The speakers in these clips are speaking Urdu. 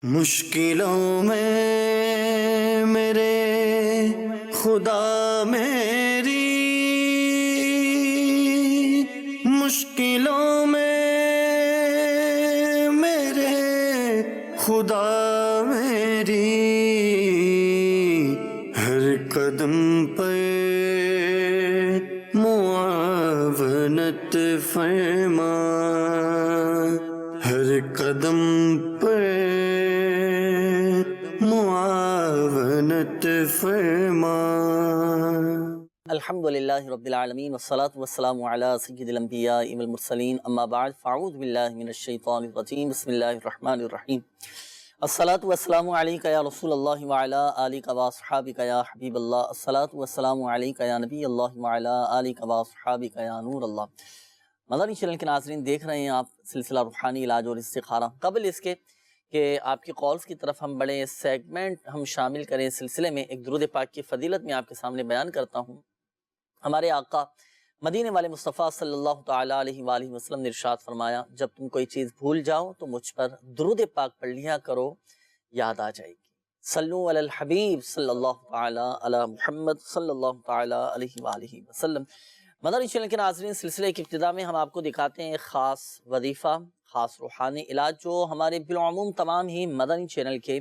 مشکلوں میں میرے خدا میری، مشکلوں میں میرے خدا میری، ہر قدم پہ معاونت فرما، ہر قدم پہ معاونت فرما۔ الحمدللہ رب العالمین والصلاة والسلام علی سید الانبیاء والمرسلین، اما بعد فاعوذ باللہ من الشیطان الرجیم، بسم اللہ الرحمن الرحیم۔ الصلاة والسلام علیک یا رسول اللہ وعلی آلک واصحابک یا حبیب اللہ، الصلاة والسلام علیک یا نبی اللہ وعلی آلک واصحابک یا نور اللہ۔ مدنی چینل کے ناظرین، دیکھ رہے ہیں آپ سلسلہ روحانی علاج اور استخارہ۔ قبل اس کے کہ آپ کی کالز کی طرف ہم بڑے سیگمنٹ ہم شامل کریں سلسلے میں، ایک درود پاک کی فضیلت میں آپ کے سامنے بیان کرتا ہوں۔ ہمارے آقا مدینے والے مصطفیٰ صلی اللہ تعالیٰ علیہ وآلہ وسلم نے ارشاد فرمایا، جب تم کوئی چیز بھول جاؤ تو مجھ پر درود پاک پڑھ لیا کرو، یاد آ جائے گی۔ صلو علی الحبیب صلی اللہ تعالیٰ علی محمد صلی اللہ تعالیٰ علیہ وآلہ وسلم۔ مدنی چینل کے ناظرین، سلسلے کی ابتدا میں ہم آپ کو دکھاتے ہیں ایک خاص وظیفہ، خاص روحانی علاج جو ہمارے بالعموم تمام ہی مدنی چینل کے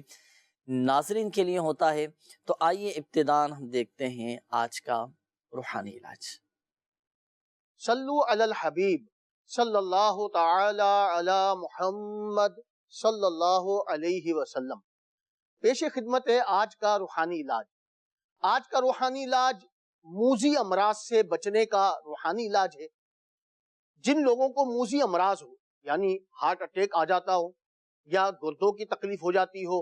ناظرین کے لیے ہوتا ہے۔ تو آئیے ابتداً ہم دیکھتے ہیں آج کا روحانی علاج۔ صلو علی الحبیب صلی اللہ تعالی علی محمد صلی اللہ علیہ وسلم۔ پیش خدمت ہے آج کا روحانی علاج۔ آج کا روحانی علاج موذی امراض سے بچنے کا روحانی علاج ہے۔ جن لوگوں کو موذی امراض ہو، یعنی ہارٹ اٹیک آ جاتا ہو، یا گردوں کی تکلیف ہو جاتی ہو،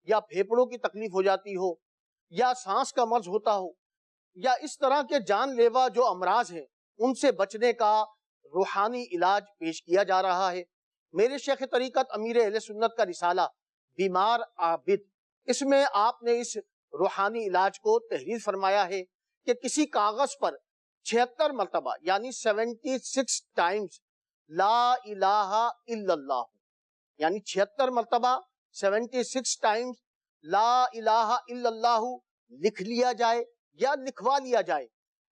یا پھیپڑوں کی تکلیف ہو جاتی ہو، یا سانس کا مرض ہوتا ہو، یا اس طرح کے جان لیوا جو امراض ہیں ان سے بچنے کا روحانی علاج پیش کیا جا رہا ہے۔ میرے شیخ طریقت امیر اہل سنت کا رسالہ بیمار عابد، اس میں آپ نے اس روحانی علاج کو تحریر فرمایا ہے کہ کسی کاغذ پر 76 مرتبہ یعنی 76 ٹائمز لا الہ الا اللہ، یعنی 76 مرتبہ 76 ٹائمز لا الہ الا اللہ لکھ لیا جائے یا لکھوا لیا جائے،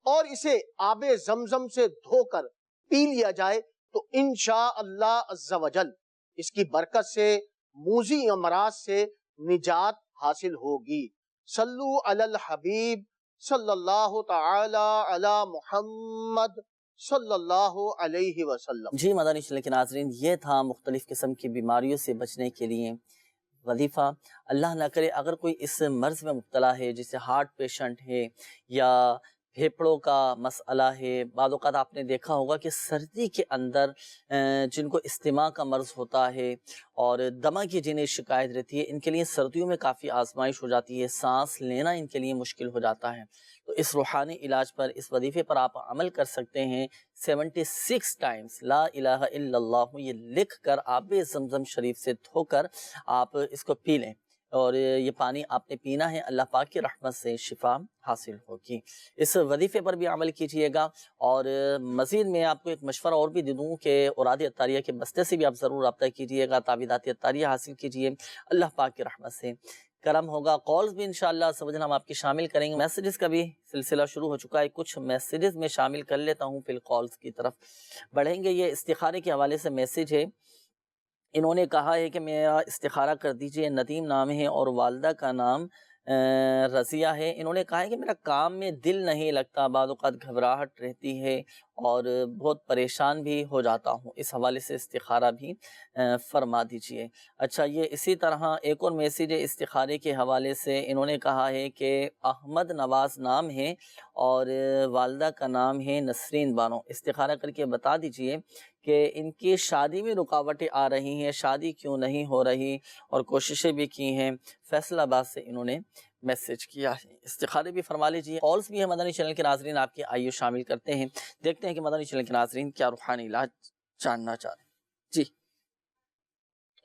اور اسے آب زمزم سے دھو کر پی لیا جائے تو انشاءاللہ عز و جل اس کی برکت سے موذی امراض سے نجات حاصل ہوگی۔ صلو علی الحبیب صلی اللہ تعالی علی محمد صلی اللہ علیہ وسلم۔ جی مدنی چینل کے ناظرین، یہ تھا مختلف قسم کی بیماریوں سے بچنے کے لیے وظیفہ۔ اللہ نہ کرے اگر کوئی اس مرض میں مبتلا ہے، جیسے ہارٹ پیشنٹ ہے یا پھیپڑوں کا مسئلہ ہے، بعض اوقات آپ نے دیکھا ہوگا کہ سردی کے اندر جن کو استماع کا مرض ہوتا ہے اور دمہ کی جنہیں شکایت رہتی ہے، ان کے لیے سردیوں میں کافی آزمائش ہو جاتی ہے، سانس لینا ان کے لیے مشکل ہو جاتا ہے۔ تو اس روحانی علاج پر، اس وظیفے پر آپ عمل کر سکتے ہیں۔ 76 ٹائمز لا الہ الا اللہ یہ لکھ کر آب زمزم شریف سے دھو کر آپ اس کو پی لیں، اور یہ پانی آپ نے پینا ہے، اللہ پاک کی رحمت سے شفا حاصل ہوگی۔ اس وظیفے پر بھی عمل کیجئے گا، اور مزید میں آپ کو ایک مشورہ اور بھی دے دوں کہ اوراد عطاریہ کے بستے سے بھی آپ ضرور رابطہ کیجئے گا، تعویذات عطاریہ حاصل کیجئے، اللہ پاک کی رحمت سے کرم ہوگا۔ کالز بھی انشاءاللہ سمجھنا ہم آپ کی شامل کریں گے۔ میسیجز کا بھی سلسلہ شروع ہو چکا ہے، کچھ میسیجز میں شامل کر لیتا ہوں، پھر کالز کی طرف بڑھیں گے۔ یہ استخارے کے حوالے سے میسیج ہے، انہوں نے کہا ہے کہ میرا استخارہ کر دیجئے، ندیم نام ہے اور والدہ کا نام رضیہ ہے۔ انہوں نے کہا ہے کہ میرا کام میں دل نہیں لگتا، بعض اوقات گھبراہٹ رہتی ہے اور بہت پریشان بھی ہو جاتا ہوں، اس حوالے سے استخارہ بھی فرما دیجئے۔ اچھا، یہ اسی طرح ایک اور میسیج ہے استخارے کے حوالے سے، انہوں نے کہا ہے کہ احمد نواز نام ہے اور والدہ کا نام ہے نسرین بانو، استخارہ کر کے بتا دیجئے کہ ان کی شادی میں رکاوٹیں آ رہی ہیں، شادی کیوں نہیں ہو رہی، اور کوششیں بھی کی ہیں۔ فیصل آباد سے انہوں نے میسیج کیا ہے، استخارے بھی فرما لیجیے۔ کالز بھی ہے مدنی چینل کے ناظرین آپ کے، آئیے شامل کرتے ہیں، دیکھتے ہیں کہ مدنی چینل کے ناظرین کیا روحانی علاج جاننا چاہ رہے ہیں۔ جی،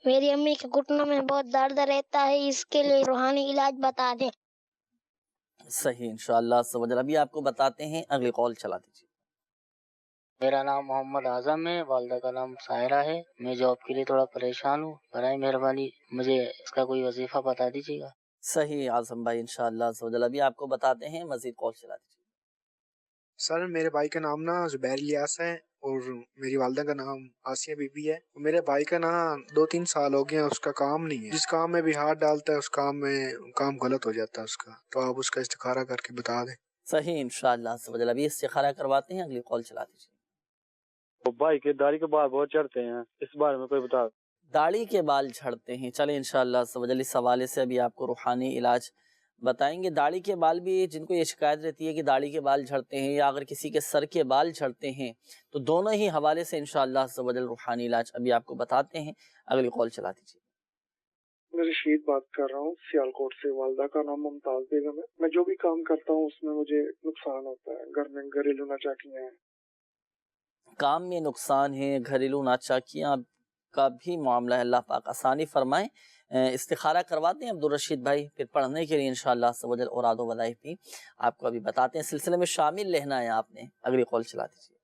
میری امی کے گھٹنوں میں بہت درد رہتا ہے، اس کے لیے روحانی علاج بتا دیں۔ صحیح، انشاءاللہ ابھی آپ کو بتاتے ہیں، اگلی کال چلا دیجیے۔ میرا نام محمد اعظم ہے، والدہ کا نام سائرہ ہے۔ میں جاب کے لیے تھوڑا پریشان ہوں، برائے مہربانی مجھے اس کا کوئی وظیفہ بتا دیجیے گا۔ صحیح اعظم بھائی، انشاءاللہ عز و جل ابھی آپ کو بتاتے ہیں، مزید کال چلا دیجیے۔ سر میرے بھائی کا نام نا زبیر الیاس ہے اور میری والدہ کا نام آسیہ بی بی ہے۔ میرے بھائی کا نا 2-3 سال ہو گئے ہیں، اس کا کام نہیں ہے، جس کام میں بھی ہاتھ ڈالتا ہے اس کام میں کام غلط ہو جاتا ہے اس کا، تو آپ اس کا استخارہ کر کے بتا دیں۔ صحیح انشاءاللہ عز و جل ابھی استخارہ کرواتے ہیں، اگلی کال چلا دیجیے۔ بھائی کے داڑھی کے بال بہت چڑھتے ہیں، اس بارے میں کوئی بتا۔ داڑھی کے بال جھڑتے ہیں، چلیں انشاءاللہ عز و جل اس حوالے سے ابھی آپ کو روحانی علاج بتائیں گے۔ داڑھی کے بال بھی، جن کو یہ شکایت رہتی ہے کہ داڑھی کے بال جھڑتے ہیں یا اگر کسی کے سر کے بال جھڑتے ہیں، تو دونوں ہی حوالے سے انشاءاللہ عز و جل روحانی علاج ابھی آپ کو بتاتے ہیں، اگلی کال چلا دیجیے۔ میں رشید بات کر رہا ہوں سیالکوٹ سے، والدہ کا نام ممتاز بیگم ہے۔ میں جو بھی کام کرتا ہوں اس میں مجھے نقصان ہوتا ہے، گھر میں گھریلو ناچاکیاں ہیں۔ کام میں نقصان ہے، گھریلو ناچاکیاں کا بھی معاملہ ہے، اللہ پاک آسانی فرمائیں۔ استخارہ کرواتے ہیں عبدالرشید بھائی، پھر پڑھنے کے لیے انشاءاللہ عز و جل اوراد و وظائف بھی آپ کو ابھی بتاتے ہیں، سلسلے میں شامل رہنا ہے آپ نے، اگلی کال چلا دیجیے۔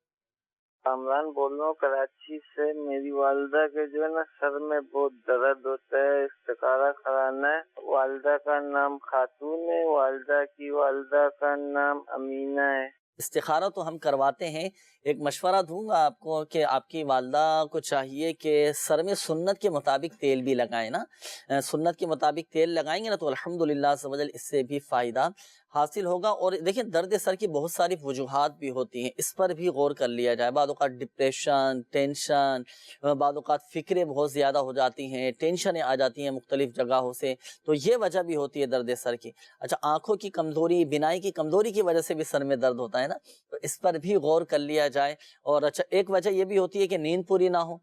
کامران بول رہا ہوں کراچی سے۔ میری والدہ کے جو ہے نا سر میں بہت درد ہوتا ہے، استخارہ کرانا ہے۔ والدہ کا نام خاتون ہے، والدہ کی والدہ کا نام امینہ ہے۔ استخارہ تو ہم کرواتے ہیں، ایک مشورہ دوں گا آپ کو کہ آپ کی والدہ کو چاہیے کہ سر میں سنت کے مطابق تیل بھی لگائیں نا، سنت کے مطابق تیل لگائیں گے نا تو الحمدللہ عز و جل اس سے بھی فائدہ حاصل ہوگا۔ اور دیکھیں درد سر کی بہت ساری وجوہات بھی ہوتی ہیں، اس پر بھی غور کر لیا جائے۔ بعض اوقات ڈپریشن، ٹینشن، بعض اوقات فکریں بہت زیادہ ہو جاتی ہیں، ٹینشنیں آ جاتی ہیں مختلف جگہوں سے، تو یہ وجہ بھی ہوتی ہے درد سر کی۔ اچھا، آنکھوں کی کمزوری، بینائی کی کمزوری کی وجہ سے بھی سر میں درد ہوتا ہے نا، تو اس پر بھی غور کر لیا جائے۔ اور اچھا، ایک وجہ یہ بھی ہوتی ہے کہ نیند پوری نہ ہو،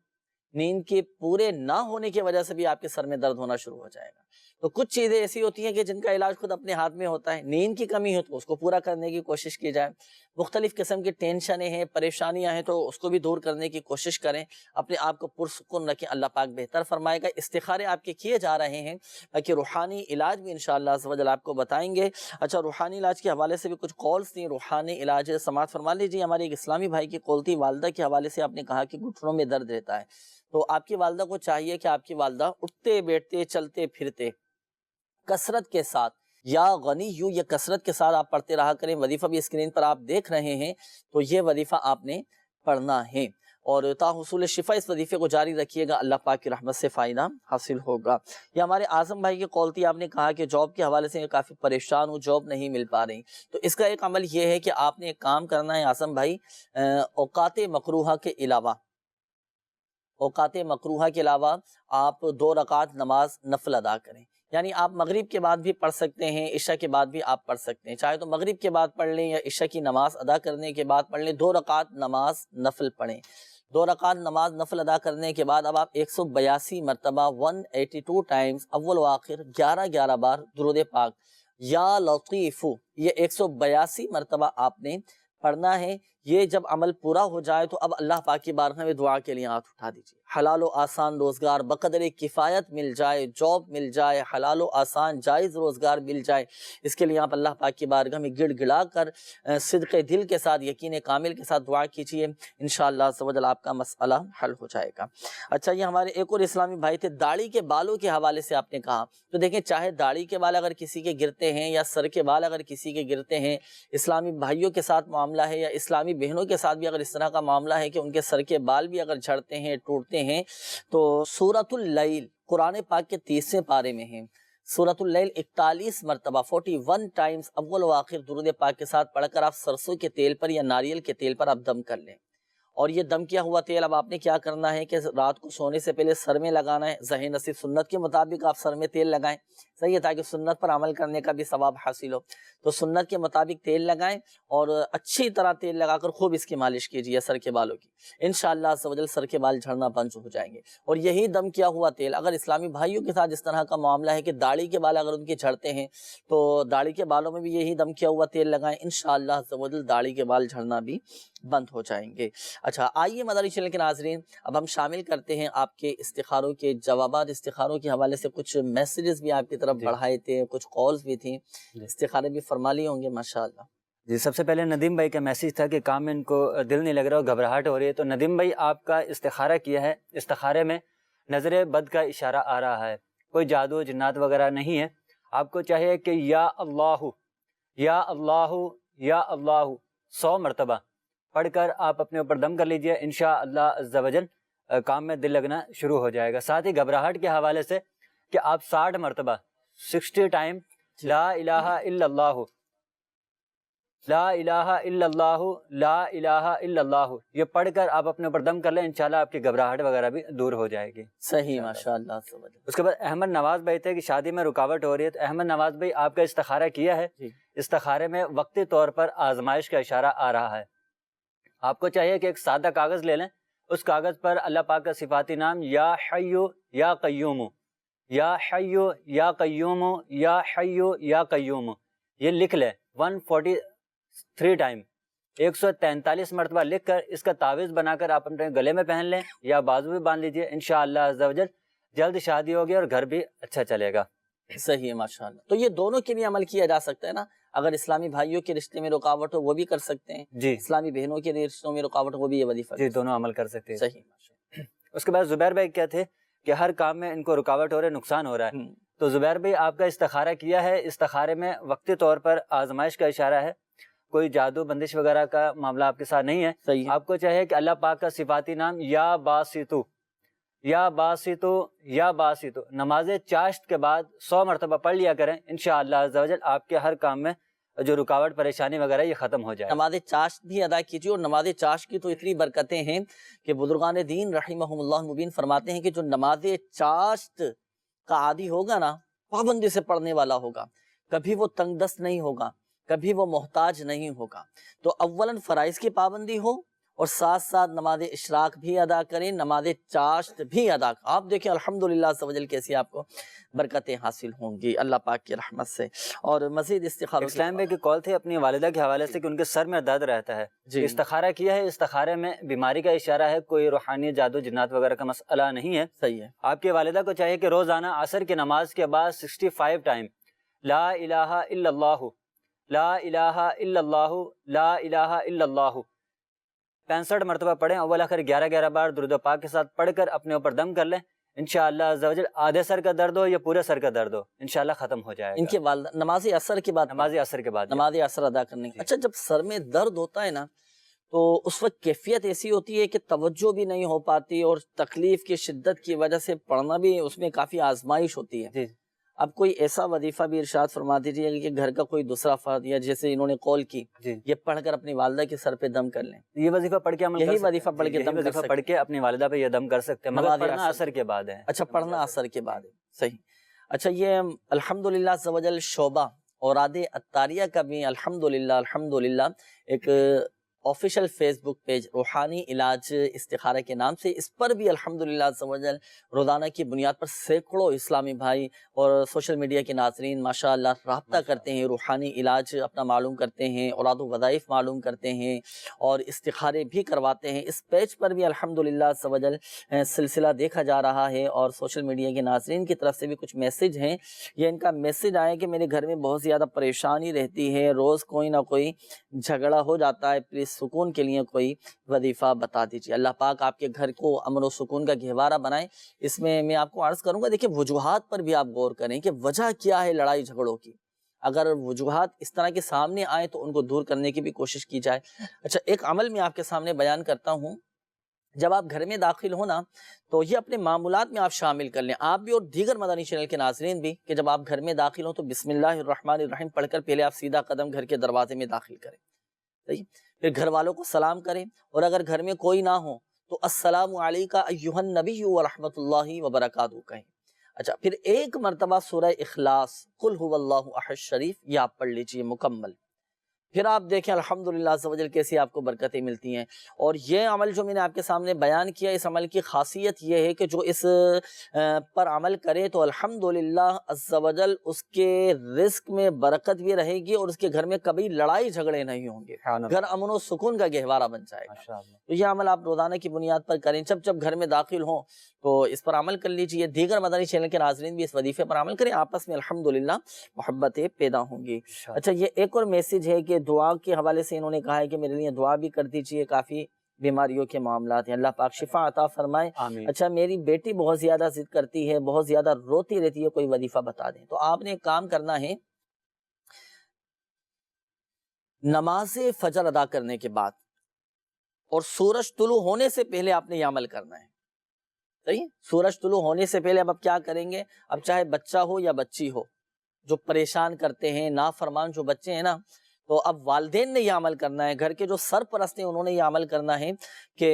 نیند کے پورے نہ ہونے کی وجہ سے بھی آپ کے سر میں درد ہونا شروع ہو جائے گا۔ تو کچھ چیزیں ایسی ہوتی ہیں کہ جن کا علاج خود اپنے ہاتھ میں ہوتا ہے۔ نیند کی کمی ہے تو اس کو پورا کرنے کی کوشش کی جائے، مختلف قسم کی ٹینشنیں ہیں، پریشانیاں ہیں تو اس کو بھی دور کرنے کی کوشش کریں، اپنے آپ کو پرسکون رکھیں، اللہ پاک بہتر فرمائے گا۔ استخارے آپ کے کیے جا رہے ہیں، باقی روحانی علاج بھی انشاءاللہ عز و جل آپ کو بتائیں گے۔ اچھا، روحانی علاج کے حوالے سے بھی کچھ کالز تھیں، روحانی علاج سماعت فرما لیجیے۔ ہمارے ایک اسلامی بھائی کی کال تھی، والدہ کے حوالے سے آپ نے کہا کہ گھٹنوں میں درد رہتا ہے، تو آپ کی والدہ کو چاہیے کہ آپ کی والدہ اٹھتے بیٹھتے چلتے پھرتے کثرت کے ساتھ یا غنی یوں یہ کثرت کے ساتھ آپ پڑھتے رہا کریں۔ وظیفہ بھی اسکرین پر آپ دیکھ رہے ہیں، تو یہ وظیفہ آپ نے پڑھنا ہے اور تا حصول شفا اس وظیفے کو جاری رکھیے گا، اللہ پاک کی رحمت سے فائدہ حاصل ہوگا۔ یہ ہمارے اعظم بھائی کی کال تھی، آپ نے کہا کہ جاب کے حوالے سے کافی پریشان ہوں، جاب نہیں مل پا رہی، تو اس کا ایک عمل یہ ہے کہ آپ نے ایک کام کرنا ہے اعظم بھائی، اوقات مکروہہ کے علاوہ، اوقات مکروہہ کے علاوہ آپ 2 رکعت نماز نفل ادا کریں۔ یعنی آپ مغرب کے بعد بھی پڑھ سکتے ہیں، عشاء کے بعد بھی آپ پڑھ سکتے ہیں، چاہے تو مغرب کے بعد پڑھ لیں یا عشاء کی نماز ادا کرنے کے بعد پڑھ لیں، 2 رکعت نماز نفل پڑھیں۔ 2 رکعت نماز نفل ادا کرنے کے بعد اب آپ 182 مرتبہ 182 ٹائمز اول و آخر 11 بار درود پاک یا لطیف، یہ 182 مرتبہ آپ نے پڑھنا ہے۔ یہ جب عمل پورا ہو جائے تو اب اللہ پاک کی بارگاہ میں دعا کے لیے ہاتھ اٹھا دیجیے، حلال و آسان روزگار بقدر کفایت مل جائے، جاب مل جائے، حلال و آسان جائز روزگار مل جائے، اس کے لیے آپ اللہ پاک کی بارگاہ میں گڑ گڑا کر صدق دل کے ساتھ، یقین کامل کے ساتھ دعا کیجیے، انشاءاللہ عز و جل آپ کا مسئلہ حل ہو جائے گا۔ اچھا، یہ ہمارے ایک اور اسلامی بھائی تھے، داڑھی کے بالوں کے حوالے سے آپ نے کہا، تو دیکھیں چاہے داڑھی کے بال اگر کسی کے گرتے ہیں یا سر کے بال اگر کسی کے گرتے ہیں، اسلامی بھائیوں کے ساتھ معاملہ ہے یا اسلامی بہنوں کے ساتھ بھی اگر اس طرح کا معاملہ ہے کہ ان کے سر کے بال بھی اگر جھڑتے ہیں، ٹوٹتے ہیں، تو سورۃ اللیل قرآن پاک کے 30ویں پارے میں ہے، سورۃ اللیل 41 مرتبہ 41 ٹائمز اول و آخر درود پاک کے ساتھ پڑھ کر آپ سرسوں کے تیل پر یا ناریل کے تیل پر آپ دم کر لیں۔ اور یہ دم کیا ہوا تیل اب آپ نے کیا کرنا ہے کہ رات کو سونے سے پہلے سر میں لگانا ہے، ظاہر نصیب سنت کے مطابق آپ سر میں تیل لگائیں، صحیح ہے، تاکہ سنت پر عمل کرنے کا بھی ثواب حاصل ہو، تو سنت کے مطابق تیل لگائیں اور اچھی طرح تیل لگا کر خوب اس کی مالش کیجیے سر کے بالوں کی، انشاءاللہ عز و جل سر کے بال جھڑنا بند ہو جائیں گے۔ اور یہی دم کیا ہوا تیل اگر اسلامی بھائیوں کے ساتھ اس طرح کا معاملہ ہے کہ داڑھی کے بال اگر ان کے جھڑتے ہیں تو داڑھی کے بالوں میں بھی یہی دم کیا ہوا تیل لگائیں، انشاءاللہ عز و جل داڑھی کے بال جھڑنا بھی بند ہو جائیں گے۔ اچھا، آئیے مداری چینل کے ناظرین، اب ہم شامل کرتے ہیں آپ کے استخاروں کے جوابات۔ استخاروں کے حوالے سے کچھ میسیجز بھی آپ کی طرف بڑھائے تھے، کچھ کالز بھی تھیں، استخارے بھی فرما لیے ہوں گے ماشاءاللہ۔ جی سب سے پہلے ندیم بھائی کا میسیج تھا کہ کام میں ان کو دل نہیں لگ رہا اور گھبراہٹ ہو رہی ہے. تو ندیم بھائی آپ کا استخارہ کیا ہے, استخارے میں نظر بد کا اشارہ آ رہا ہے, کوئی جادو جنات وغیرہ نہیں ہے. آپ کو چاہیے کہ یا اللہ یا اللہ یا اللہ 100 مرتبہ پڑھ کر آپ اپنے اوپر دم کر لیجئے. انشاءاللہ عز و جل کام میں دل لگنا شروع ہو جائے گا. ساتھ ہی گھبراہٹ کے حوالے سے کہ آپ 60 مرتبہ 60 ٹائم لا الہ الا اللہ لا الہ الا اللہ لا الہ الا اللہ یہ پڑھ کر آپ اپنے اوپر دم کر لیں, انشاءاللہ آپ کی گھبراہٹ وغیرہ بھی دور ہو جائے گی. صحیح ماشاءاللہ. اس کے بعد احمد نواز بھائی تھے کہ شادی میں رکاوٹ ہو رہی ہے. تو احمد نواز بھائی آپ کا استخارہ کیا ہے, استخارے میں وقتی طور پر آزمائش کا اشارہ آ رہا ہے. آپ کو چاہیے کہ ایک سادہ کاغذ لے لیں, اس کاغذ پر اللہ پاک کا صفاتی نام یا حیو یا قیوم یا حیو یا قیوم یا حیو یا قیوم یہ لکھ لیں 143 ٹائم 143 مرتبہ لکھ کر اس کا تعویذ بنا کر آپ اپنے گلے میں پہن لیں یا بازو بھی باندھ لیجئے. انشاءاللہ عز و جل جلد شادی ہوگی اور گھر بھی اچھا چلے گا. صحیح ہے ماشاءاللہ. تو یہ دونوں کے بھی عمل کیا جا سکتا ہے نا, اگر اسلامی بھائیوں کے رشتے میں رکاوٹ ہو وہ بھی کر سکتے ہیں, جی اسلامی بہنوں کے رشتوں میں رکاوٹ ہو وہ بھی یہ وظیفہ جی دونوں عمل کر سکتے ہیں. صحیح. اس کے بعد زبیر بھائی کیا تھے کہ ہر کام میں ان کو رکاوٹ ہو رہا ہے, نقصان ہو رہا ہے. تو زبیر بھائی آپ کا استخارہ کیا ہے, استخارے میں وقتی طور پر آزمائش کا اشارہ ہے, کوئی جادو بندش وغیرہ کا معاملہ آپ کے ساتھ نہیں ہے. صحیح. آپ کو چاہیے کہ اللہ پاک کا صفاتی نام یا باسطو یا باسطو یا باسطو نماز چاشت کے بعد 100 مرتبہ پڑھ لیا کریں. انشاءاللہ عز و جل آپ کے ہر کام میں جو رکاوٹ پریشانی وغیرہ یہ ختم ہو جائے. نماز چاشت بھی ادا کیجیے, اور نماز چاشت کی تو اتنی برکتیں ہیں کہ بزرگان دین رحمہم اللہ مبین فرماتے ہیں کہ جو نماز چاشت کا عادی ہوگا نا, پابندی سے پڑھنے والا ہوگا, کبھی وہ تنگ دست نہیں ہوگا, کبھی وہ محتاج نہیں ہوگا. تو اولاً فرائض کی پابندی ہو اور ساتھ ساتھ نماز اشراق بھی ادا کریں, نماز چاشت بھی ادا کریں. آپ دیکھیں الحمدللہ عز و جل کیسی آپ کو برکتیں حاصل ہوں گی اللہ پاک کی رحمت سے. اور مزید استخارہ اسلام بھائی کی کال تھی اپنی والدہ کے حوالے سے کہ ان کے سر میں درد رہتا ہے. جی استخارہ کیا ہے, استخارے میں بیماری کا اشارہ ہے, کوئی روحانی جادو جنات وغیرہ کا مسئلہ نہیں ہے. صحیح ہے. آپ کی والدہ کو چاہیے کہ روزانہ عصر کی نماز کے بعد 65 ٹائم لا الہ الا اللہ لا الہ الا اللہ لا الہ الا اللہ 65 مرتبہ پڑھیں. اول آخر 11 بار درود پاک کے ساتھ پڑھ کر اپنے اوپر دم کر لیں. انشاءاللہ عز و جل آدھے سر کا درد ہو یا پورے سر کا درد ہو انشاءاللہ ختم ہو جائے گا. ان کے والدہ نماز عصر کے بعد نماز عصر کے بعد نماز عصر ادا کرنے کی. اچھا, جب سر میں درد ہوتا ہے نا تو اس وقت کیفیت ایسی ہوتی ہے کہ توجہ بھی نہیں ہو پاتی اور تکلیف کی شدت کی وجہ سے پڑھنا بھی اس میں کافی آزمائش ہوتی ہے. جی. اب کوئی ایسا وظیفہ بھی ارشاد فرما دیجیے کہ گھر کا کوئی دوسرا فرد یا جیسے انہوں نے کال کی یہ پڑھ کر اپنی والدہ کے سر پہ دم کر لیں. یہ وظیفہ پڑھ کے یہی وظیفہ پڑھ کے دم وظیفہ پڑھ کے اپنی والدہ پہ یہ دم کر سکتے ہیں, مگر پڑھنا عصر کے بعد ہے. اچھا, پڑھنا عصر کے بعد ہے. صحیح. اچھا, یہ الحمدللہ عز و جل شعبہ اوراد عطاریہ کا بھی الحمدللہ ایک آفیشیل فیس بک پیج روحانی علاج استخارہ کے نام سے, اس پر بھی الحمدللہ عز و جل روزانہ کی بنیاد پر سینکڑوں اسلامی بھائی اور سوشل میڈیا کے ناظرین ماشاءاللہ رابطہ کرتے ہیں, روحانی علاج اپنا معلوم کرتے ہیں, اوراد و وظائف معلوم کرتے ہیں اور استخارے بھی کرواتے ہیں. اس پیج پر بھی الحمدللہ عز و جل سلسلہ دیکھا جا رہا ہے اور سوشل میڈیا کے ناظرین کی طرف سے بھی کچھ میسج ہیں. یہ ان کا میسج آیا کہ میرے گھر میں بہت زیادہ پریشانی رہتی ہے, روز کوئی نہ کوئی جھگڑا ہو جاتا ہے, پلیز سکون کے لیے کوئی وظیفہ بتا دیجیے. اللہ پاک آپ کے گھر کو امن و سکون کا گہوارہ بنائے. اس میں آپ کو عرض کروں گا, دیکھیں وجوہات پر بھی آپ غور کریں کہ وجہ کیا ہے لڑائی جھگڑوں کی. اگر وجوہات اس طرح کے سامنے آئے تو ان کو دور کرنے کی بھی کوشش کی جائے. اچھا, ایک عمل میں آپ کے سامنے بیان کرتا ہوں. جب آپ گھر میں داخل ہو نا تو یہ اپنے معمولات میں آپ شامل کر لیں, آپ بھی اور دیگر مدنی چینل کے ناظرین بھی, کہ جب آپ گھر میں داخل ہوں تو بسم اللہ الرحمن الرحیم پڑھ کر پہلے آپ سیدھا قدم گھر کے دروازے میں داخل کریں. صحیح. پھر گھر والوں کو سلام کریں, اور اگر گھر میں کوئی نہ ہو تو السلام علیکہ ایھا النبی ورحمۃ اللہ وبرکاتہ کہیں. اچھا, پھر ایک مرتبہ سورہ اخلاص قل هو اللہ احد شریف یہ آپ پڑھ لیجئے مکمل. پھر آپ دیکھیں الحمدللہ عز و جل کیسی آپ کو برکتیں ملتی ہیں. اور یہ عمل جو میں نے آپ کے سامنے بیان کیا, اس عمل کی خاصیت یہ ہے کہ جو اس پر عمل کرے تو الحمدللہ عز و جل اس کے رزق میں برکت بھی رہے گی اور اس کے گھر میں کبھی لڑائی جھگڑے نہیں ہوں گے, گھر امن و سکون کا گہوارہ بن جائے گا. تو یہ عمل آپ روزانہ کی بنیاد پر کریں, جب گھر میں داخل ہوں تو اس پر عمل کر لیجیے. دیگر مدنی چینل کے ناظرین بھی اس وظیفے پر عمل کریں, آپس میں الحمدللہ محبتیں پیدا ہوں گی. اچھا, یہ ایک اور میسج ہے کہ دعا کے حوالے سے انہوں نے کہا ہے کہ میرے لیے دعا بھی کر دیجیے، کافی بیماریوں کے معاملات ہیں، اللہ پاک شفا عطا فرمائے۔ آمین۔ اچھا میری بیٹی بہت زیادہ ضد کرتی ہے، بہت زیادہ روتی رہتی ہے، کوئی وظیفہ بتا دیں۔ تو آپ نے ایک کام کرنا ہے، نماز فجر ادا کرنے کے بعد اور سورج طلوع ہونے سے پہلے آپ نے یہ عمل کرنا ہے، صحیح؟ سورج طلوع ہونے سے پہلے اب آپ کیا کریں گے؟ اب چاہے بچہ ہو یا بچی ہو جو پریشان کرتے ہیں، نافرمان جو بچے ہیں نا، تو اب والدین نے یہ عمل کرنا ہے، گھر کے جو سرپرست ہیں انہوں نے یہ عمل کرنا ہے کہ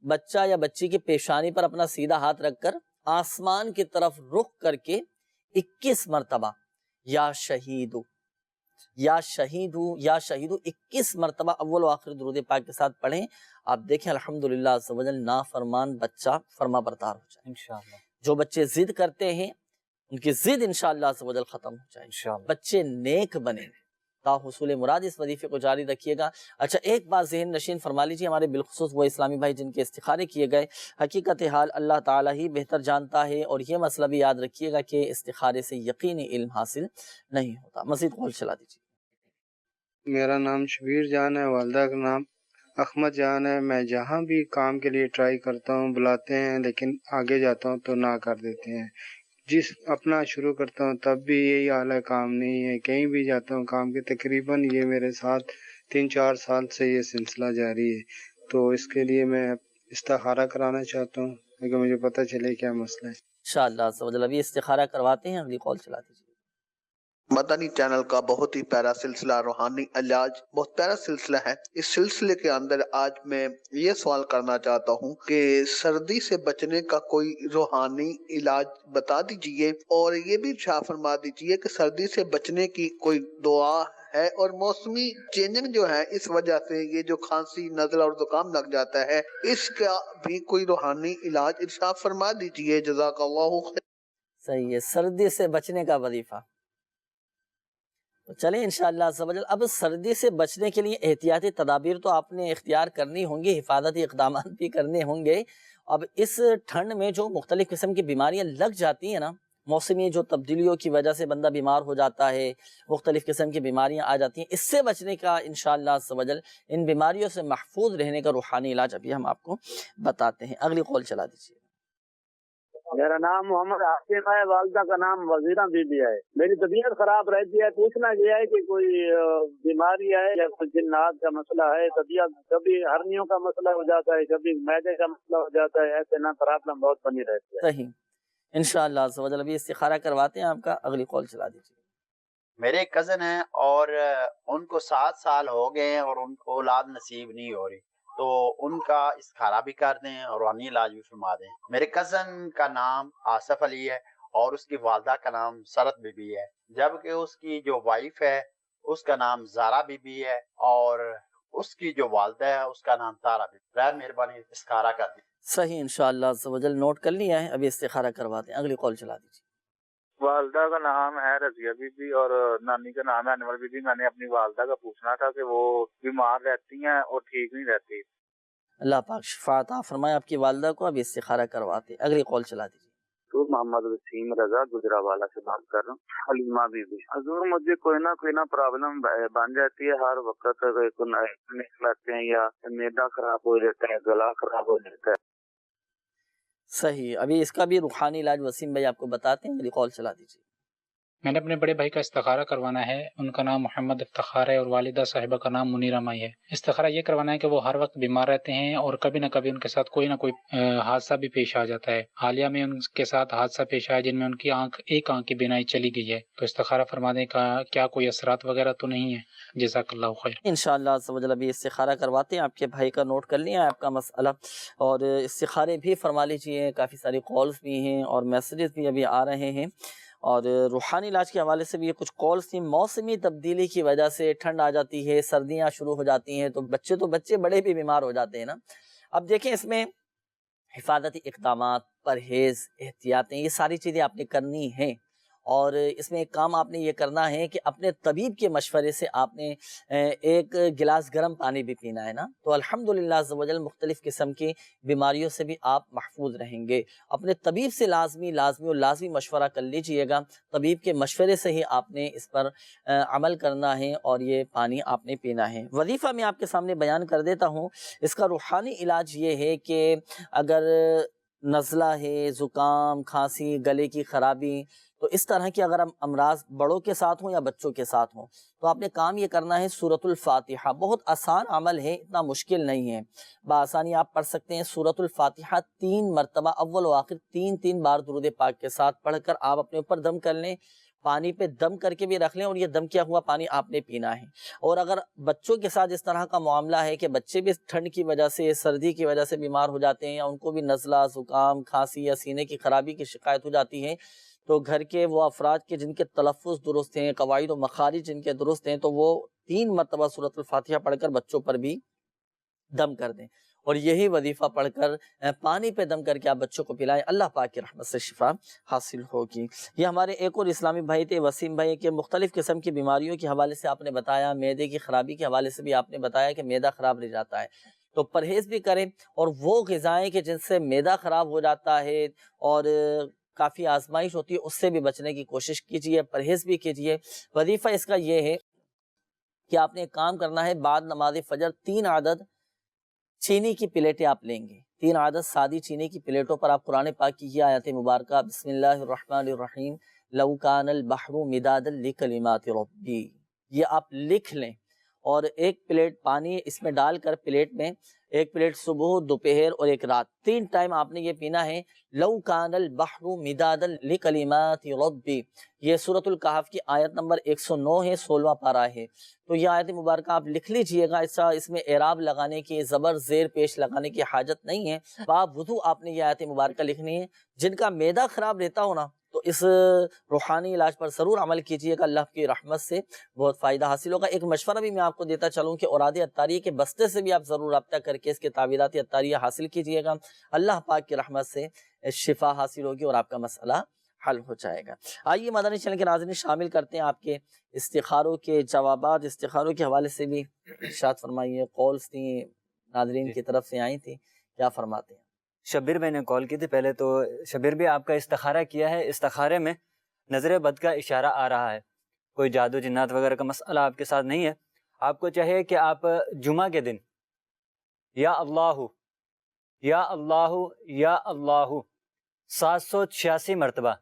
بچہ یا بچی کی پیشانی پر اپنا سیدھا ہاتھ رکھ کر آسمان کی طرف رخ کر کے 21 مرتبہ یا شہیدو یا شہیدو یا شہیدو 21 مرتبہ اول و آخر درود پاک کے ساتھ پڑھیں۔ آپ دیکھیں الحمدللہ عز و جل نافرمان بچہ فرما بردار ہو جائے انشاءاللہ۔ جو بچے ضد کرتے ہیں ان کی ضد انشاءاللہ عز و جل ختم ہو جائے، انشاءاللہ۔ بچے نیک بنیں، تا حصول مراد اس وظیفے کو جاری رکھیے گا۔ اچھا ایک بات ذہن نشین فرما لیجیے، ہمارے بالخصوص وہ اسلامی بھائی جن کے استخارے کیے گئے، حقیقت حال اللہ تعالیٰ ہی بہتر جانتا ہے، اور یہ مسئلہ بھی یاد رکھیے گا کہ استخارے سے یقینی علم حاصل نہیں ہوتا۔ مزید قول چلا دیجیے۔ میرا نام شبیر جان ہے، والدہ کا نام احمد جان ہے۔ میں جہاں بھی کام کے لیے ٹرائی کرتا ہوں بلاتے ہیں، لیکن آگے جاتا ہوں تو نہ کر دیتے ہیں۔ جس اپنا شروع کرتا ہوں تب بھی یہی حال ہے، کام نہیں ہے۔ کہیں بھی جاتا ہوں کام کے، تقریباً یہ میرے ساتھ 3-4 سال سے یہ سلسلہ جاری ہے۔ تو اس کے لیے میں استخارہ کرانا چاہتا ہوں کیونکہ مجھے پتہ چلے کیا مسئلہ ہے۔ انشاءاللہ عز و جل ابھی استخارہ کرواتے ہیں، اگلی قول چلا دیجیے۔ مدنی چینل کا بہت ہی پیارا سلسلہ روحانی علاج، بہت پیارا سلسلہ ہے۔ اس سلسلے کے اندر آج میں یہ سوال کرنا چاہتا ہوں کہ سردی سے بچنے کا کوئی روحانی علاج بتا دیجئے، اور یہ بھی شاہ فرما دیجئے کہ سردی سے بچنے کی کوئی دعا ہے، اور موسمی چینجنگ جو ہے اس وجہ سے یہ جو کھانسی، نزلہ اور زکام لگ جاتا ہے، اس کا بھی کوئی روحانی علاج ارشاد فرما دیجئے، جزاک اللہ خیر۔ صحیح ہے، سردی سے بچنے کا وظیفہ۔ تو چلیں انشاءاللہ عز و جل، اب سردی سے بچنے کے لیے احتیاطی تدابیر تو آپ نے اختیار کرنی ہوں گی، حفاظتی اقدامات بھی کرنے ہوں گے۔ اب اس ٹھنڈ میں جو مختلف قسم کی بیماریاں لگ جاتی ہیں نا، موسمی جو تبدیلیوں کی وجہ سے بندہ بیمار ہو جاتا ہے، مختلف قسم کی بیماریاں آ جاتی ہیں، اس سے بچنے کا انشاءاللہ عز و جل، ان بیماریوں سے محفوظ رہنے کا روحانی علاج ابھی ہم آپ کو بتاتے ہیں۔ اگلی قول چلا دیجیے۔ میرا نام محمد عاصم ہے، والدہ کا نام وزیرہ بی بی ہے۔ میری طبیعت خراب رہتی ہے، پوچھنا یہ ہے کہ کوئی بیماری ہے یا کوئی جنات کا مسئلہ ہے؟ طبیعت کبھی ہرنیوں کا مسئلہ ہو جاتا ہے، کبھی معدے کا مسئلہ ہو جاتا ہے، ایسے نہ پرابلم بہت بنی رہتی ہے۔ صحیح، انشاءاللہ عز و جل ابھی استخارہ کرواتے ہیں آپ کا، اگلی قول چلا دیجیے۔ میرے کزن ہیں اور ان کو 7 سال ہو گئے ہیں اور ان کو اولاد نصیب نہیں ہو رہی، تو ان کا استخارہ بھی کر دیں اور روحانی علاج بھی فرما دیں۔ میرے کزن کا نام آصف علی ہے اور اس کی والدہ کا نام سرت بی بی ہے، جبکہ اس کی جو وائف ہے اس کا نام زارا بی بی ہے، اور اس کی جو والدہ ہے اس کا نام تارا بی بی۔ برائے مہربانی استخارہ کر دیں۔ صحیح، انشاءاللہ عز و جل نوٹ کر لیا ہے، ابھی استخارہ کرواتے ہیں، اگلی قول چلا دیجیے۔ والدہ کا نام ہے رضیہ بی بی اور نانی کا نام ہے انور بی بی۔ میں نے اپنی والدہ کا پوچھنا تھا کہ وہ بیمار رہتی ہیں اور ٹھیک نہیں رہتی۔ اللہ پاک شفا عطا فرمائے آپ کی والدہ کو، ابھی استخارہ کرواتے ہیں، اگلی قول چلا دیجیے۔ تو محمد وسیم رضا گجرانوالہ سے بات کر رہا ہوں۔ حلیمہ بی بی، حضور مجھے کوئی نہ پرابلم بن جاتی ہے ہر وقت، نکلتے ہیں یا معدہ خراب ہو جاتا ہے، گلا خراب ہو جاتا ہے۔ صحیح، ابھی اس کا بھی روحانی علاج وسیم بھائی آپ کو بتاتے ہیں، اگلی قول چلا دیجیے۔ میں نے اپنے بڑے بھائی کا استخارہ کروانا ہے، ان کا نام محمد افتخار ہے اور والدہ صاحبہ کا نام منیرہ مائی ہے۔ استخارہ یہ کروانا ہے کہ وہ ہر وقت بیمار رہتے ہیں اور کبھی نہ کبھی ان کے ساتھ کوئی نہ کوئی حادثہ بھی پیش آ جاتا ہے۔ حالیہ میں ان کے ساتھ حادثہ پیش آیا جن میں ان کی ایک آنکھ کی بینائی چلی گئی ہے، تو استخارہ فرمانے کا کیا کوئی اثرات وغیرہ تو نہیں ہے؟ جزاک اللہ خیر۔ انشاءاللہ عز و جل ابھی استخارہ کرواتے ہیں، آپ کے بھائی کا نوٹ کر لیا ہے آپ کا مسئلہ، اور استخارے بھی فرما لیجیے، کافی ساری کالز بھی ہیں اور میسیجز بھی ابھی آ رہے ہیں، اور روحانی علاج کے حوالے سے بھی یہ کچھ کالز تھیں۔ موسمی تبدیلی کی وجہ سے ٹھنڈ آ جاتی ہے، سردیاں شروع ہو جاتی ہیں، تو بچے بڑے بھی بیمار ہو جاتے ہیں نا۔ اب دیکھیں اس میں حفاظتی اقدامات، پرہیز، احتیاطیں، یہ ساری چیزیں آپ نے کرنی ہیں، اور اس میں ایک کام آپ نے یہ کرنا ہے کہ اپنے طبیب کے مشورے سے آپ نے ایک گلاس گرم پانی بھی پینا ہے نا، تو الحمدللہ عز و جل مختلف قسم کی بیماریوں سے بھی آپ محفوظ رہیں گے۔ اپنے طبیب سے لازمی مشورہ کر لیجئے گا، طبیب کے مشورے سے ہی آپ نے اس پر عمل کرنا ہے اور یہ پانی آپ نے پینا ہے۔ وظیفہ میں آپ کے سامنے بیان کر دیتا ہوں، اس کا روحانی علاج یہ ہے کہ اگر نزلہ ہے، زکام، کھانسی، گلے کی خرابی، تو اس طرح کی اگر امراض بڑوں کے ساتھ ہوں یا بچوں کے ساتھ ہوں تو آپ نے کام یہ کرنا ہے سورۃ الفاتحہ، بہت آسان عمل ہے، اتنا مشکل نہیں ہے، بآسانی آپ پڑھ سکتے ہیں۔ سورۃ الفاتحہ 3 مرتبہ اول و آخر 3 بار درود پاک کے ساتھ پڑھ کر آپ اپنے اوپر دم کر لیں، پانی پہ دم کر کے بھی رکھ لیں، اور یہ دم کیا ہوا پانی آپ نے پینا ہے۔ اور اگر بچوں کے ساتھ اس طرح کا معاملہ ہے کہ بچے بھی ٹھنڈ کی وجہ سے، سردی کی وجہ سے بیمار ہو جاتے ہیں، یا ان کو بھی نزلہ، زکام، کھانسی یا سینے کی خرابی کی شکایت ہو جاتی ہے، تو گھر کے وہ افراد کے جن کے تلفظ درست ہیں، قواعد و مخارج جن کے درست ہیں، تو وہ 3 مرتبہ سورۃ الفاتحہ پڑھ کر بچوں پر بھی دم کر دیں، اور یہی وظیفہ پڑھ کر پانی پہ دم کر کے آپ بچوں کو پلائیں، اللہ پاک کی رحمت سے شفا حاصل ہوگی۔ یہ ہمارے ایک اور اسلامی بھائی تھے وسیم بھائی، کے مختلف قسم کی بیماریوں کے حوالے سے آپ نے بتایا، معدے کی خرابی کے حوالے سے بھی آپ نے بتایا کہ معدہ خراب رہ جاتا ہے، تو پرہیز بھی کریں، اور وہ غذائیں کہ جن سے معدہ خراب ہو جاتا ہے اور کافی آزمائش ہوتی ہے، اس سے بھی بچنے کی کوشش کیجیے، پرہیز بھی کیجیے۔ وظیفہ اس کا یہ ہے کہ آپ نے ایک کام کرنا ہے، بعد نماز فجر 3 عدد چینی کی پلیٹیں آپ لیں گے، 3 عدد سادی چینی کی پلیٹوں پر آپ قرآن پاک کی یہ آیت مبارکہ بسم اللہ الرحمن الرحیم لو کان البحر مدادا لکلمات ربی، یہ آپ لکھ لیں، اور ایک پلیٹ پانی اس میں ڈال کر پلیٹ میں، ایک پلیٹ صبح، دوپہر اور ایک رات، 3 ٹائم آپ نے یہ پینا ہے۔ لو کان البحر مدادا لکلمات ربی، یہ سورۃ الکہف کی آیت نمبر 109 ہے، 16واں پارہ ہے، تو یہ آیت مبارکہ آپ لکھ لیجئے گا۔ اس میں اعراب لگانے کی، زبر زیر پیش لگانے کی حاجت نہیں ہے، باوضو آپ نے یہ آیت مبارکہ لکھنی ہے۔ جن کا معدہ خراب رہتا ہو نا، تو اس روحانی علاج پر ضرور عمل کیجئے گا، اللہ کی رحمت سے بہت فائدہ حاصل ہوگا۔ ایک مشورہ بھی میں آپ کو دیتا چلوں کہ اوراد عطاریہ کے بستے سے بھی آپ ضرور رابطہ کر کے اس کے تعویذات عطاریہ حاصل کیجئے گا، اللہ پاک کی رحمت سے شفا حاصل ہوگی اور آپ کا مسئلہ حل ہو جائے گا۔ آئیے مدنی چینل کے ناظرین شامل کرتے ہیں آپ کے استخاروں کے جوابات، استخاروں کے حوالے سے بھی ارشاد فرمائیے، کالز تھیں ناظرین کی طرف سے آئی تھیں، کیا فرماتے ہیں؟ شبیر بھائی نے کال کی تھی پہلے، تو شبیر بھی آپ کا استخارہ کیا ہے، استخارے میں نظر بد کا اشارہ آ رہا ہے، کوئی جادو جنات وغیرہ کا مسئلہ آپ کے ساتھ نہیں ہے، آپ کو چاہیے کہ آپ جمعہ کے دن یا اللہ یا اللہ یا اللہ 786 مرتبہ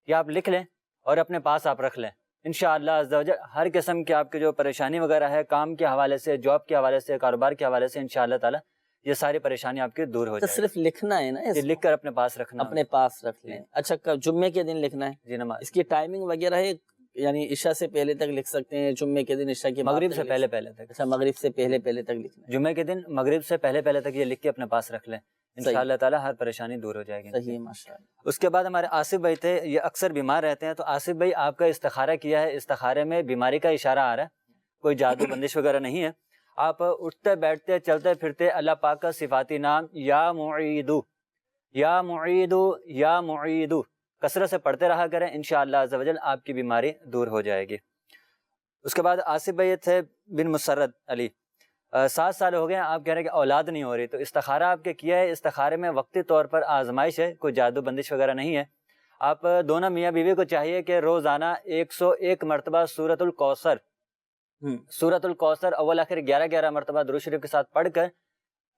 یہ آپ لکھ لیں اور اپنے پاس آپ رکھ لیں، انشاءاللہ عز و جل ہر قسم کی آپ کے جو پریشانی وغیرہ ہے، کام کے حوالے سے، جاب کے حوالے سے، کاروبار کے حوالے سے، انشاءاللہ تعالی یہ ساری پریشانی آپ کی دور ہو جائے۔ صرف لکھنا ہے نا، یہ لکھ کر اپنے پاس رکھنا، اپنے پاس رکھ لیں۔ اچھا، جمعے کے دن لکھنا ہے؟ جی، نماز اس کی ٹائمنگ وغیرہ ہے؟ یعنی عشاء سے پہلے تک لکھ سکتے ہیں، جمعے کے دن عشاء کے بعد؟ مغرب سے پہلے تک۔ اچھا، مغرب سے پہلے تک لکھنا ہے، جمعے کے دن مغرب سے پہلے تک یہ لکھ کے اپنے پاس رکھ لیں، انشاءاللہ تعالی ہر پریشانی دور ہو جائے گی۔ صحیح، ماشاءاللہ۔ اس کے بعد ہمارے آصف بھائی تھے، یہ اکثر بیمار رہتے ہیں، تو آصف بھائی آپ کا استخارہ کیا ہے، استخارے میں بیماری کا اشارہ آ رہا ہے، کوئی جادو بندش وغیرہ نہیں ہے، آپ اٹھتے بیٹھتے چلتے پھرتے اللہ پاک کا صفاتی نام یا معیدو یا معیدو یا معیدو کثرت سے پڑھتے رہا کریں، انشاءاللہ عز و جل آپ کی بیماری دور ہو جائے گی۔ اس کے بعد آصف بھائی تھے بن مسرت علی، 7 سال ہو گئے ہیں، آپ کہہ رہے ہیں کہ اولاد نہیں ہو رہی، تو استخارہ آپ کے کیا ہے، استخارے میں وقتی طور پر آزمائش ہے، کوئی جادو بندش وغیرہ نہیں ہے۔ آپ دونوں میاں بیوی کو چاہیے کہ روزانہ 101 مرتبہ سورۃ الکوثر اول آخر 11 مرتبہ درود شریف کے ساتھ پڑھ کر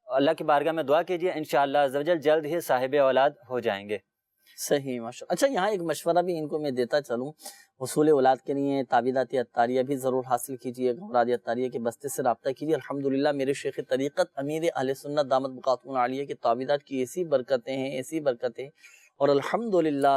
اللہ کی بارگاہ میں دعا کیجیے، انشاءاللہ عز و جل جلد ہی صاحب اولاد ہو جائیں گے۔ صحیح، ماشاءاللہ۔ اچھا، یہاں ایک مشورہ بھی ان کو میں دیتا چلوں، حصول اولاد کے لیے تعویذات عطاریہ بھی ضرور حاصل کیجیے، اوراد عطاریہ کے بستے سے رابطہ کیجیے۔ الحمدللہ میرے شیخ طریقت امیر اہل سنت دامت بقاتہ العالیہ کی تعویذات کی ایسی برکتیں ہیں، ایسی برکتیں، اور الحمدللہ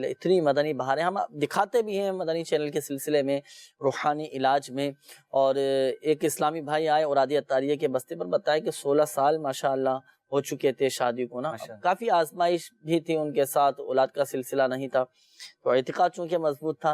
اتنی مدنی بہاریں ہم دکھاتے بھی ہیں مدنی چینل کے سلسلے میں، روحانی علاج میں۔ اور ایک اسلامی بھائی آئے اوراد عطاریہ کے بستے پر، بتایا کہ 16 سال ماشاءاللہ ہو چکے تھے شادی کو نا، کافی آزمائش بھی تھی ان کے ساتھ، اولاد کا سلسلہ نہیں تھا، تو اعتقاد چونکہ مضبوط تھا،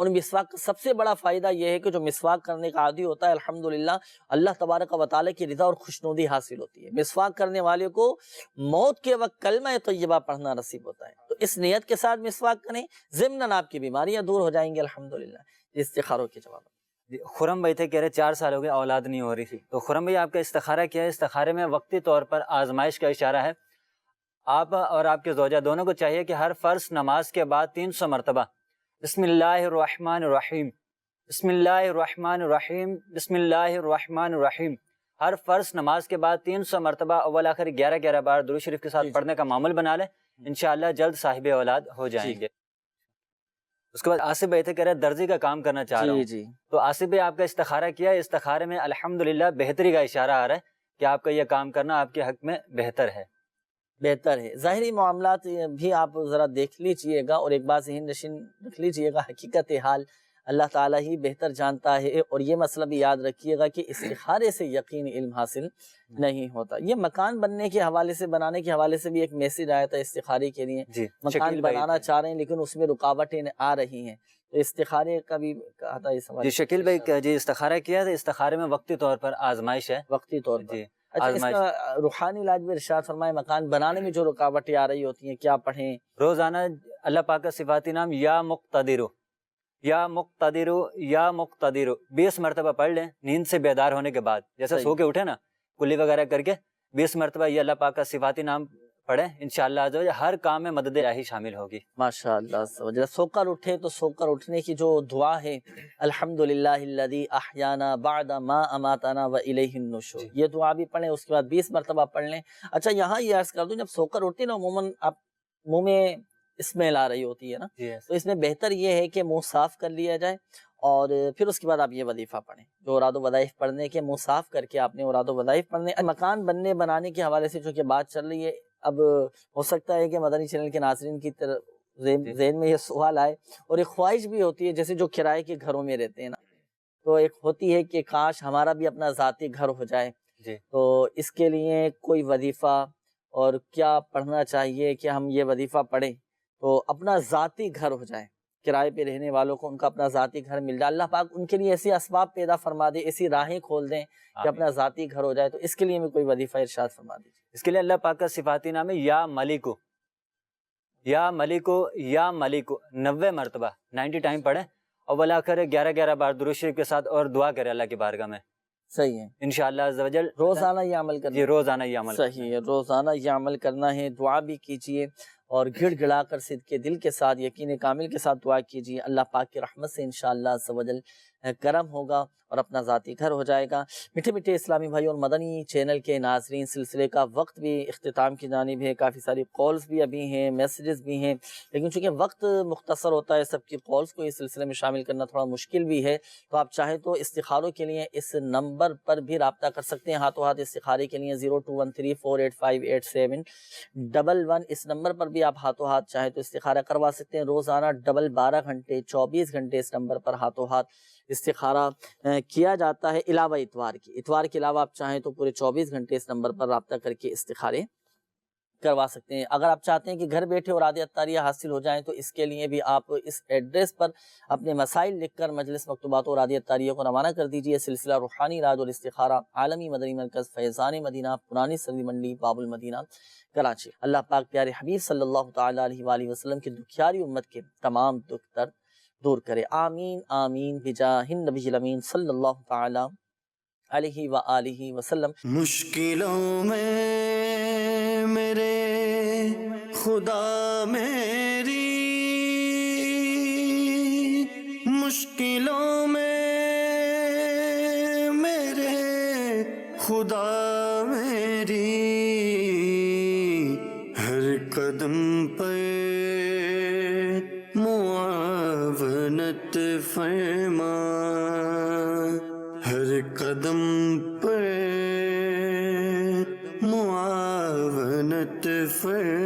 اور مسواک کا سب سے بڑا فائدہ یہ ہے کہ جو مسواک کرنے کا عادی ہوتا ہے الحمدللہ اللہ تبارک و تعالیٰ کی رضا اور خوشنودی حاصل ہوتی ہے. مسواک کرنے والے کو موت کے وقت کلمہ طیبہ پڑھنا نصیب ہوتا ہے. تو اس نیت کے ساتھ مسواک کریں، ضمناً آپ کی بیماریاں دور ہو جائیں گی الحمدللہ. استخاروں کے جواب خرم بھائی تھے کہہ رہے 4 سال ہو گئے اولاد نہیں ہو رہی تھی. تو خرم بھائی آپ کا استخارہ کیا ہے؟ استخارے میں وقتی طور پر آزمائش کا اشارہ ہے. آپ اور آپ کے زوجہ دونوں کو چاہیے کہ ہر فرض نماز کے بعد 300 مرتبہ بسم اللہ الرحمن الرحیم، بسم اللہ الرحمن الرحیم، بسم اللہ الرحمن الرحیم، ہر فرض نماز کے بعد 300 مرتبہ اول آخر 11 بار درود شریف کے ساتھ پڑھنے کا معمول بنا لیں. انشاءاللہ جلد صاحب اولاد ہو جائیں گے. اس کے بعد آصف بھائی تھے کہہ رہے درزی کا کام کرنا چاہ رہا ہوں. تو آصف بھائی آپ کا استخارہ کیا ہے؟ استخارے میں الحمدللہ بہتری کا اشارہ آ رہا ہے کہ آپ کا یہ کام کرنا آپ کے حق میں بہتر ہے. بہتر ہے. ظاہری معاملات بھی آپ ذرا دیکھ لیجئے گا اور ایک بات ذہن نشین رکھ لیجئے گا، حقیقت حال اللہ تعالیٰ ہی بہتر جانتا ہے. اور یہ مسئلہ بھی یاد رکھیے گا کہ استخارے سے یقینی علم حاصل نہیں ہوتا. یہ مکان بننے کے حوالے سے، بنانے کے حوالے سے بھی ایک میسج آیا تھا استخارے کے لیے. مکان بنانا چاہ رہے ہیں لیکن اس میں رکاوٹیں آ رہی ہیں، تو استخارے کا بھی کہا تھا اس حوالے. جی شکیل بھائی جی استخارہ کیا ہے؟ استخارے میں وقتی طور پر آزمائش ہے. وقتی طور پر اچھا، اس کا روحانی علاج میں ارشاد فرمائے مکان بنانے میں جو رکاوٹیں آ رہی ہوتی ہیں کیا پڑھیں؟ روزانہ اللہ پاک کا صفاتی نام یا مقتدر، یا مقتدر، یا مقتدر 20 مرتبہ پڑھ لیں نیند سے بیدار ہونے کے بعد. جیسے سو کے اٹھے نا کلی وغیرہ کر کے 20 مرتبہ یہ اللہ پاک کا صفاتی نام پڑھیں، انشاءاللہ عز و جل ہر کام میں مدد الہی شامل ہوگی. ماشاءاللہ. سو کر اٹھے تو سو کر اٹھنے کی جو دعا ہے الحمدللہ الذی احیانا بعد ما اماتنا والیہ النشور، یہ دعا بھی پڑھیں. اس کے بعد 20 مرتبہ پڑھ لیں. اچھا یہاں یہ عرض کر دوں، جب سو کر اٹھتے نا عموماً آپ منہ میں اسمیل آ رہی ہوتی ہے نا، تو اس میں بہتر یہ ہے کہ منہ صاف کر لیا جائے اور پھر اس کے بعد آپ یہ وظیفہ پڑھیں. جو اوراد و وظائف پڑھنے کے منہ صاف کر کے آپ نے اوراد و وظائف پڑھنے. مکان بننے بنانے کے حوالے سے جو کہ بات چل رہی ہے، اب ہو سکتا ہے کہ مدنی چینل کے ناظرین کی ذہن میں یہ سوال آئے اور ایک خواہش بھی ہوتی ہے، جیسے جو کرائے کے گھروں میں رہتے ہیں نا، تو ایک ہوتی ہے کہ کاش ہمارا بھی اپنا ذاتی گھر ہو جائے. تو اس کے لیے کوئی وظیفہ اور کیا پڑھنا چاہیے کہ ہم یہ وظیفہ پڑھیں تو اپنا ذاتی گھر ہو جائے. کرائے پہ رہنے والوں کو ان کا اپنا ذاتی گھر مل جائے. اللہ پاک ان کے لیے ایسی اسباب پیدا فرما دے، ایسی راہیں کھول دیں کہ اپنا ذاتی گھر ہو جائے. تو اس کے لیے میں کوئی وظیفہ ارشاد فرما دیجیے. اس کے لیے اللہ پاک کا صفاتی نام ہے یا ملکو، یا ملکو، یا ملکو 90 مرتبہ 90 ٹائم پڑھیں اور ولا کرے 11 بار درود شریف کے ساتھ اور دعا کرے اللہ کی بارگاہ میں. صحیح ہے. انشاءاللہ عز و جل روزانہ یہ عمل کرنا. جی روزانہ یہ عمل. صحیح ہے، روزانہ یہ عمل کرنا ہے. دعا بھی کیجیے اور گڑ گڑا کر صدقے دل کے ساتھ یقین کامل کے ساتھ دعا کیجیے. اللہ پاک کی رحمت سے انشاءاللہ عز و جل کرم ہوگا اور اپنا ذاتی گھر ہو جائے گا. میٹھے میٹھے اسلامی بھائی اور مدنی چینل کے ناظرین، سلسلے کا وقت بھی اختتام کی جانب ہے. کافی ساری کالز بھی ابھی ہیں، میسیجز بھی ہیں، لیکن چونکہ وقت مختصر ہوتا ہے سب کی کالز کو اس سلسلے میں شامل کرنا تھوڑا مشکل بھی ہے. تو آپ چاہیں تو استخاروں کے لیے اس نمبر پر بھی رابطہ کر سکتے ہیں. ہاتھوں ہاتھ استخارے کے لیے 0213485811 اس نمبر پر بھی آپ ہاتھوں ہاتھ چاہیں تو استخارہ کروا سکتے ہیں. روزانہ 12 گھنٹے 24 گھنٹے اس نمبر پر ہاتھوں ہاتھ استخارہ کیا جاتا ہے، علاوہ اتوار کی. اتوار کے علاوہ آپ چاہیں تو پورے 24 گھنٹے اس نمبر پر رابطہ کر کے استخارے کروا سکتے ہیں. اگر آپ چاہتے ہیں کہ گھر بیٹھے اوراد عطاریہ حاصل ہو جائیں تو اس کے لیے بھی آپ اس ایڈریس پر اپنے مسائل لکھ کر مجلس مکتوبات اوراد عطاریہ کو روانہ کر دیجئے. سلسلہ روحانی علاج اور استخارہ، عالمی مدنی مرکز، فیضان مدینہ، پرانی سبزی منڈی، باب المدینہ، کراچی. اللہ پاک پیارے حبیب صلی اللہ تعالی علیہ وآلہ وسلم کی دکھیاری امت کے تمام دکھ درد دور کرے. آمین آمین بجاہ النبی الامین صلی اللہ تعالی علیہ وآلہ وسلم. مشکلوں میں میرے خدا میری، مشکلوں میں میرے خدا میری، ہر قدم پہ معاونت فرما، ہر قدم پہ معاونت فرما.